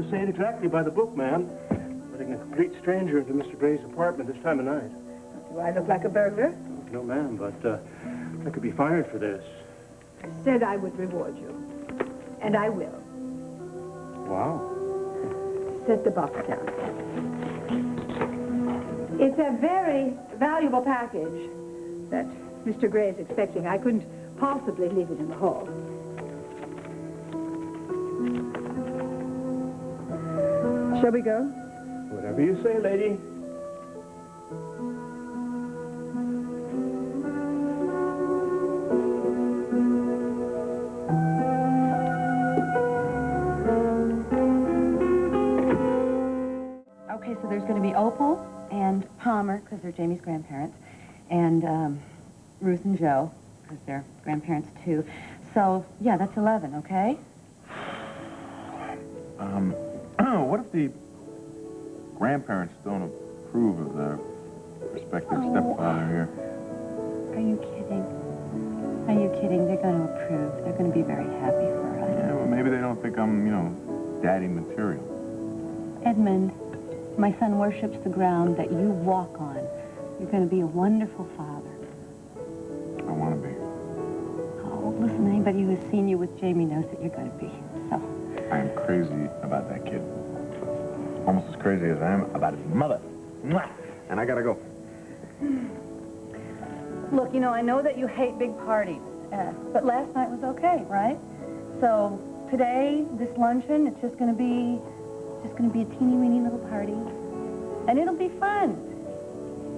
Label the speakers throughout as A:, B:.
A: to say it exactly by the book, ma'am. Letting a complete stranger into Mr. Gray's apartment this time of night.
B: Do I look like a burglar?
A: No, ma'am, but I could be fired for this.
B: I said I would reward you. And I will.
A: Wow.
B: Set the box down. It's a very valuable package that Mr. Gray is expecting. I couldn't possibly leave it in the hall. Shall we go?
A: Whatever you say, lady.
C: Okay, so there's going to be Opal and Palmer, because they're Jamie's grandparents, and Ruth and Joe, because they're grandparents too. So, yeah, that's 11, okay?
D: What if the grandparents don't approve of their respective stepfather here?
C: Are you kidding? Are you kidding? They're going to approve. They're going to be very happy for us.
D: Yeah, well, maybe they don't think I'm, daddy material.
C: Edmund, my son worships the ground that you walk on. You're going to be a wonderful father.
D: I want to be.
C: Oh, listen, anybody who has seen you with Jamie knows that you're going to be. So.
D: I am crazy about that kid. Almost as crazy as I am about his mother. Mwah! And I gotta go.
C: Look, I know that you hate big parties, but last night was okay, right? So today, this luncheon, it's just gonna be a teeny-weeny little party, and it'll be fun.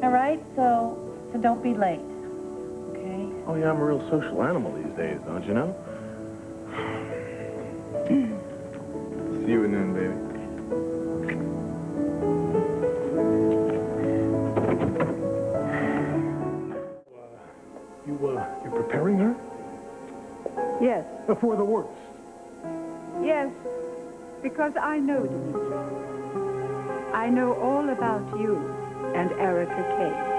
C: All right? So don't be late, okay?
D: Oh, yeah, I'm a real social animal these days, don't you know? See you in noon, baby.
A: You're preparing her?
B: Yes.
A: For the worst.
B: Yes. Because I know Dimitri. I know all about you and Erica Kay.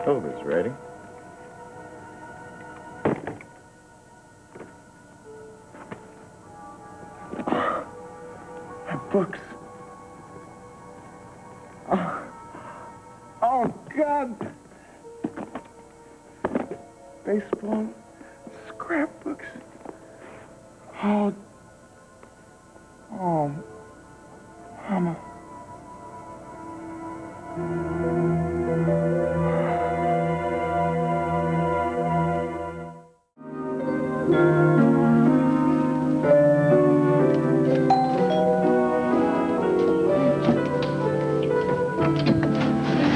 D: Helga's ready. My books. Oh, God. Baseball, scrapbooks. Oh, Mama.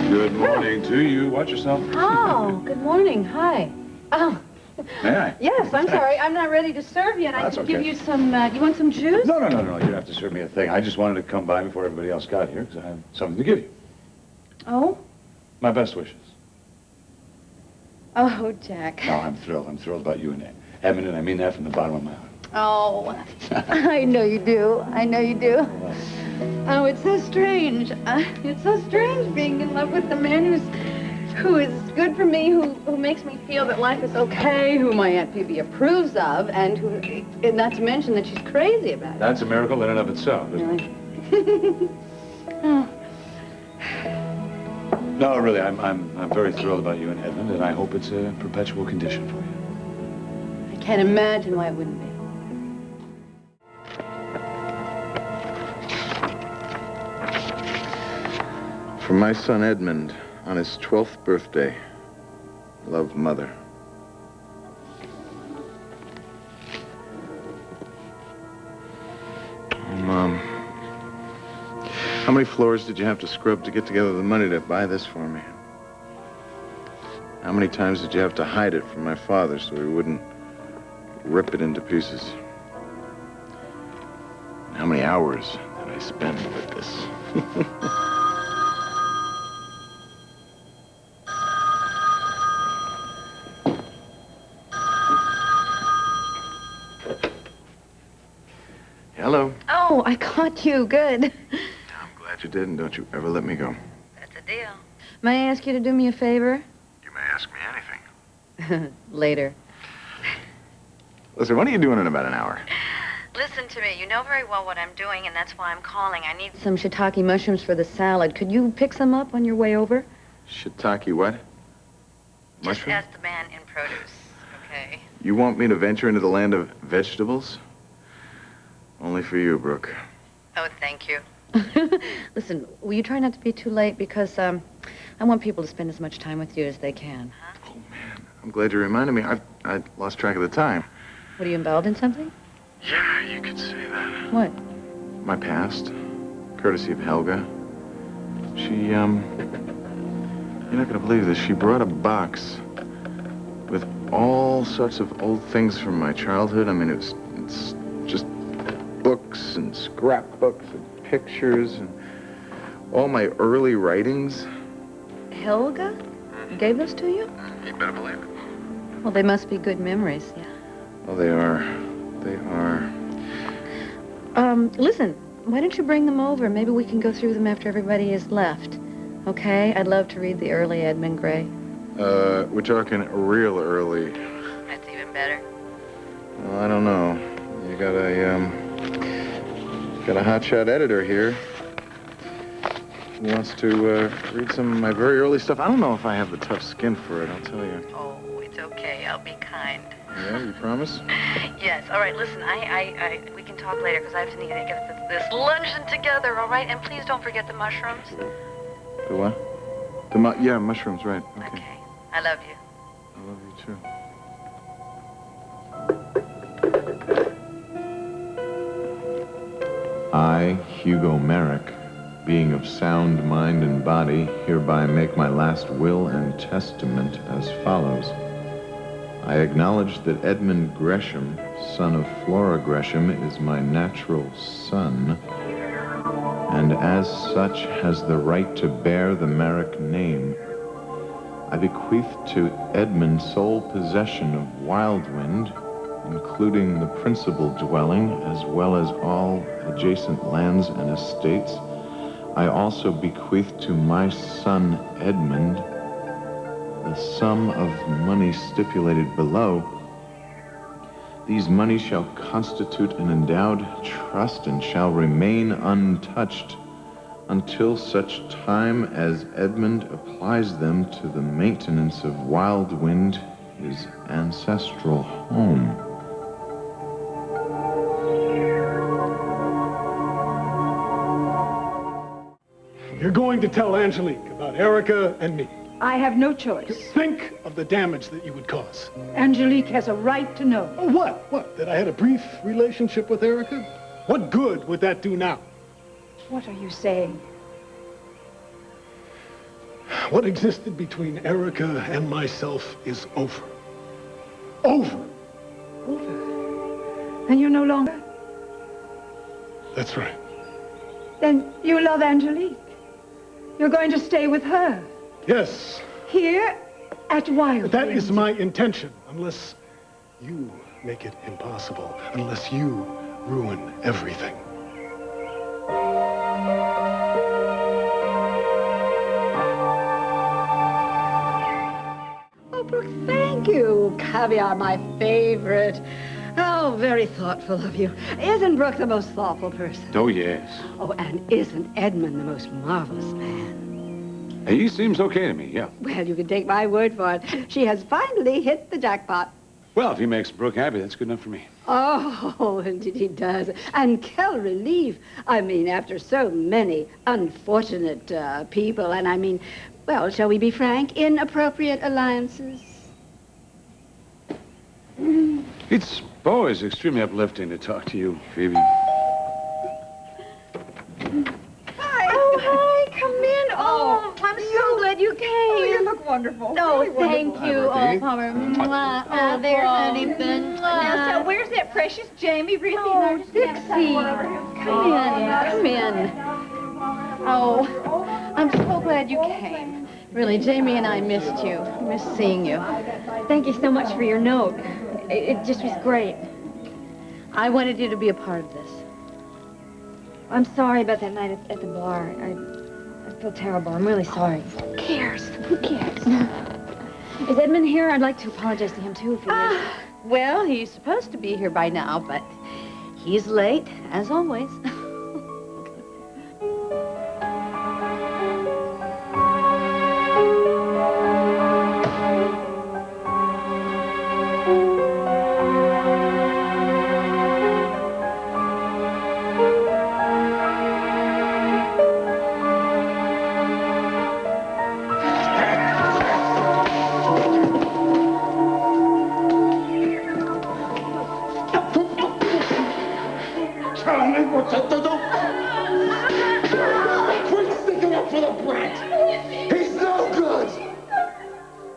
E: Good morning to you. Watch yourself.
C: Oh, good morning. Hi. Oh.
E: May I?
C: Yes, I'm sorry. I'm not ready to serve yet. I can give you some, you want some juice?
E: No. You don't have to serve me a thing. I just wanted to come by before everybody else got here because I have something to give you.
C: Oh?
E: My best wishes.
C: Oh, Jack.
E: No, I'm thrilled. I'm thrilled about you and Edmund, and I mean that from the bottom of my heart.
C: Oh, I know you do. I know you do. Oh, it's so strange. It's so strange being in love with the man who is good for me, who makes me feel that life is okay, who my Aunt Phoebe approves of, and not to mention that she's crazy about it.
E: That's a miracle in and of itself, isn't it?
C: Oh.
E: No, really, I'm very thrilled about you and Edmund, and I hope it's a perpetual condition for you.
C: I can't imagine why it wouldn't be.
D: From my son Edmund, on his 12th birthday. Love, Mother. Oh, Mom. How many floors did you have to scrub to get together the money to buy this for me? How many times did you have to hide it from my father so he wouldn't rip it into pieces? And how many hours did I spend with this? Hello.
C: Oh, I caught you. Good.
D: I'm glad glad you did, and don't you ever let me go.
C: That's a deal. May I ask you to do me a favor?
D: You may ask me anything.
C: Later.
D: Listen, what are you doing in about an hour?
C: Listen to me. You know very well what I'm doing, and that's why I'm calling. I need some shiitake mushrooms for the salad. Could you pick some up on your way over?
D: Shiitake what?
C: Just
D: Mushroom?
C: ask the man in produce, okay?
D: You want me to venture into the land of vegetables? Only for you, Brooke.
C: Oh, thank you. Listen, will you try not to be too late? Because I want people to spend as much time with you as they can. Huh?
D: Oh, man. I'm glad you reminded me. I lost track of the time.
C: What, are you involved in something?
D: Yeah, you could say that.
C: What?
D: My past. Courtesy of Helga. She, you're not gonna believe this. She brought a box with all sorts of old things from my childhood. I mean, it's just books and scrapbooks and pictures and all my early writings.
C: Helga gave those to you?
D: You better believe it.
C: Well, they must be good memories, yeah.
D: Oh, they are. They are.
C: Listen, why don't you bring them over? Maybe we can go through them after everybody is left. Okay? I'd love to read the early Edmund Grey.
D: We're talking real early.
C: That's even better.
D: Well, I don't know. You got a hotshot editor here who wants to read some of my very early stuff. I don't know if I have the tough skin for it, I'll tell you.
C: Oh, it's okay. I'll be kind.
D: Yeah, you promise?
C: Yes. All right. Listen, we can talk later because I need to get this luncheon together. All right. And please don't forget the mushrooms.
D: The what? Yeah, mushrooms, right. Okay.
C: Okay. I love you.
D: I love you too.
F: I, Hugo Merrick, being of sound mind and body, hereby make my last will and testament as follows. I acknowledge that Edmund Gresham, son of Flora Gresham, is my natural son, and as such has the right to bear the Merrick name. I bequeath to Edmund sole possession of Wildwind, including the principal dwelling, as well as all adjacent lands and estates. I also bequeath to my son Edmund the sum of money stipulated below. These monies shall constitute an endowed trust and shall remain untouched until such time as Edmund applies them to the maintenance of Wildwind, his ancestral home.
A: You're going to tell Angelique about Erica and me.
B: I have no choice.
A: Think of the damage that you would cause.
B: Angelique has a right to know.
A: Oh, what? What? That I had a brief relationship with Erica? What good would that do now?
B: What are you saying?
A: What existed between Erica and myself is over. Over.
B: Over. And you're no longer?
A: That's right.
B: Then you love Angelique. You're going to stay with her.
A: Yes.
B: Here at Wildwind.
A: That is my intention, unless you make it impossible, unless you ruin everything.
G: Oh, Brooke, thank you. Caviar, my favorite. Oh, very thoughtful of you. Isn't Brooke the most thoughtful person?
E: Oh, yes.
G: Oh, and isn't Edmund the most marvelous man?
E: He seems okay to me, yeah.
G: Well, you can take my word for it. She has finally hit the jackpot.
E: Well, if he makes Brooke happy, that's good enough for me.
G: Oh, indeed he does. And quel relief. I mean, after so many unfortunate people, and I mean, well, shall we be frank, inappropriate alliances?
E: It's always extremely uplifting to talk to you, Phoebe.
C: Hi. Oh, hi. Come in. Oh, I'm so glad you came.
B: Oh, you look wonderful.
C: Oh,
B: Really
C: thank
B: wonderful.
C: you. Oh, Palmer. Mwah. Oh, there, honey.
H: Now, so where's that precious Jamie? Ruthie and I
C: Oh,
H: just
C: Dixie.
H: gotta say one over here.
C: Come in. Oh, I'm so glad you came. Really, Jamie and I missed you. Missed seeing you.
H: Thank you so much for your note. It just was great.
C: I wanted you to be a part of this.
H: I'm sorry about that night at the bar. I feel terrible. I'm really sorry.
C: Who cares? Who cares?
H: Is Edmund here? I'd like to apologize to him, too, if he is.
G: Well, he's supposed to be here by now, but he's late, as always.
I: Tell me what to do. Quit sticking up for the brat. He's no good.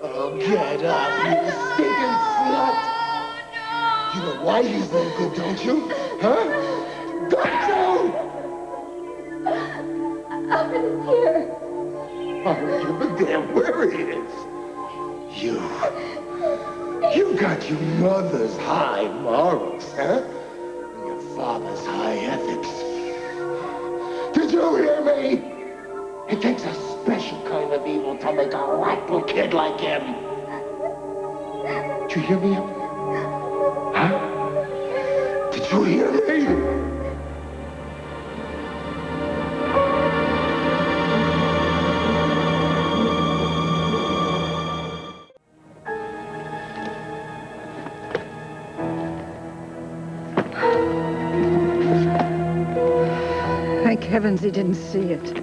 I: Oh, get up, you stinking slut. You know why he's no good, don't you? Huh? Don't you?
C: Alfred is here.
I: I'll give a damn where he is. You got your mother's high morals, huh? And your father's high ethics. Did you hear me? It takes a special kind of evil to make a rotten kid like him. Did you hear me? Huh? Did you hear me?
B: Thank heavens he didn't see it.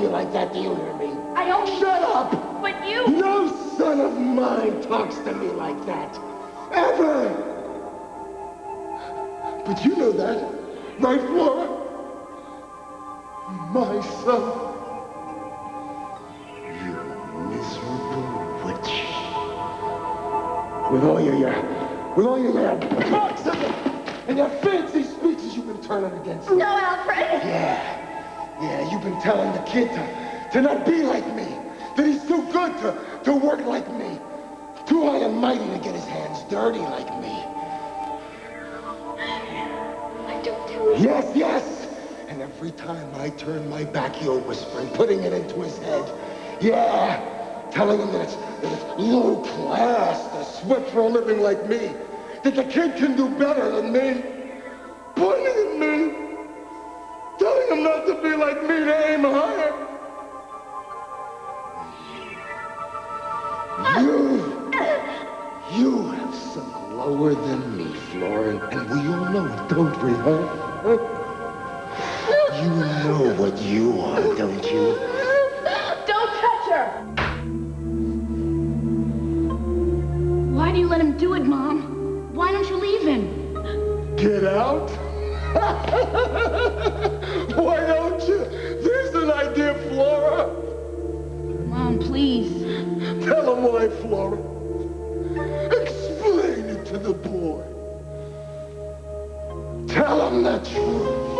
I: Like that, do you hear me?
H: I don't...
I: Shut up!
H: But you...
I: No son of mine talks to me like that. Ever! But you know that, right, Flora? My son. You miserable witch. With all your talks and your fancy speeches you've been turning against me.
H: No, Alfred!
I: Yeah, you've been telling the kid to not be like me, that he's too good to work like me, too high and mighty to get his hands dirty like me.
H: I don't tell you.
I: Yes. And every time I turn my back, you're whispering, putting it into his head. Yeah, telling him that it's low class to sweat for a living like me, that the kid can do better than me, pointing at me. Telling him not to be like me, to aim higher. You have sunk lower than me, Flora, and we all know it, don't we, huh? You know what you are, don't you?
H: Don't touch her! Why do you let him do it, Mom? Why don't you leave him?
I: Get out? Why don't you? There's an idea, Flora.
H: Mom, please.
I: Tell him why, Flora. Explain it to the boy. Tell him the truth.